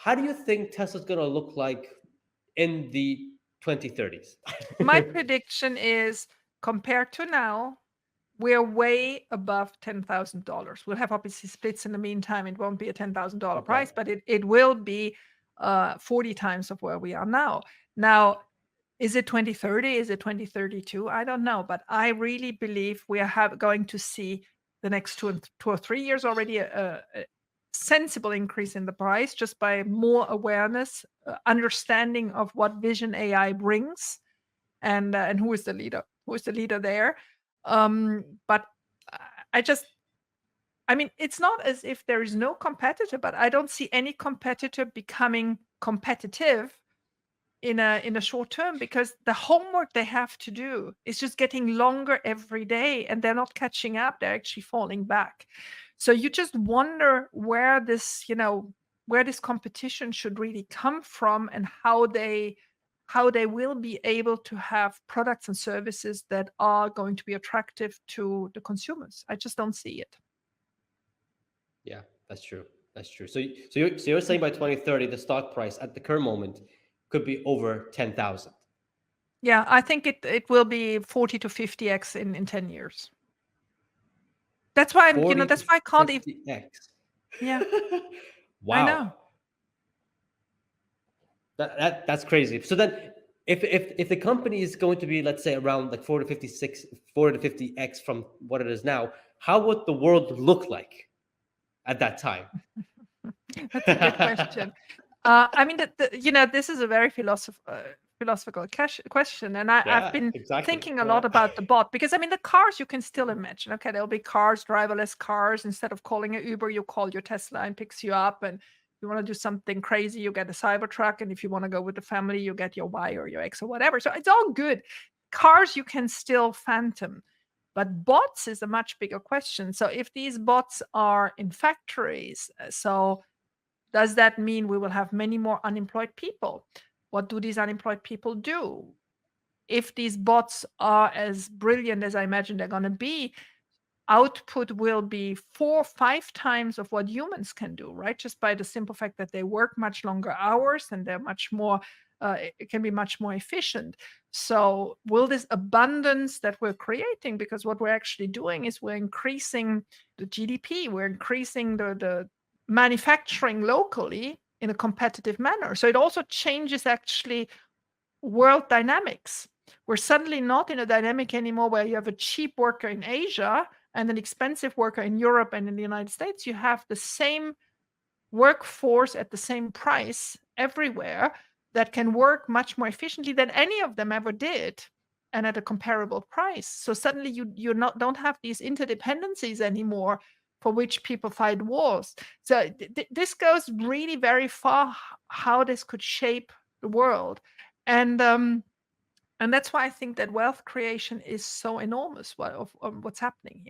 How do you think Tesla's going to look like in the 2030s? My prediction is compared to now, we're way above $10,000. We'll have obviously splits in the meantime. It won't be a $10,000 Okay. price, but it will be 40 times of where we are now. Now, is it 2030? Is it 2032? I don't know, but I really believe we are going to see the next 2 or 3 years already a sensible increase in the price just by more awareness, understanding of what vision AI brings, and who is the leader? Who is the leader there? But I I just, I mean, it's not as if there is no competitor, but I don't see any competitor becoming competitive in a short term because the homework they have to do is just getting longer every day and they're not catching up, they're actually falling back. So you just wonder where this, where this competition should really come from and how they will be able to have products and services that are going to be attractive to the consumers. I just don't see it. Yeah, that's true. That's true. So you're saying by 2030 the stock price at the current moment could be over 10,000. Yeah, I think it will be 40 to 50x in 10 years. That's why 40 to that's why I can't even. 50x. Yeah, I Wow. know. That's crazy. So then if the company is going to be, let's say, around like 40 to 50x from what it is now, how would the world look like at that time? That's a good question. I mean, this is a very philosophical question, and I've Yeah, been exactly. thinking a Yeah. lot about the bot because I mean, the cars you can still imagine. Okay, there'll be cars, driverless cars. Instead of calling an Uber, you call your Tesla and picks you up. And if you want to do something crazy, you get a Cybertruck. And if you want to go with the family, you get your Y or your X or whatever. So it's all good. Cars you can still phantom. But bots is a much bigger question. So if these bots are in factories, so does that mean we will have many more unemployed people? What do these unemployed people do? If these bots are as brilliant as I imagine they're going to be, output will be 4 or 5 times of what humans can do, right? Just by the simple fact that they work much longer hours and they're much more, it can be much more efficient. So, will this abundance that we're creating, because what we're actually doing is we're increasing the GDP, we're increasing the manufacturing locally in a competitive manner. So, it also changes actually world dynamics. We're suddenly not in a dynamic anymore where you have a cheap worker in Asia and an expensive worker in Europe and in the United States. You have the same workforce at the same price everywhere that can work much more efficiently than any of them ever did and at a comparable price. So suddenly you not don't have these interdependencies anymore for which people fight wars. So this goes really very far how this could shape the world. And and that's why I think that wealth creation is so enormous of what's happening here.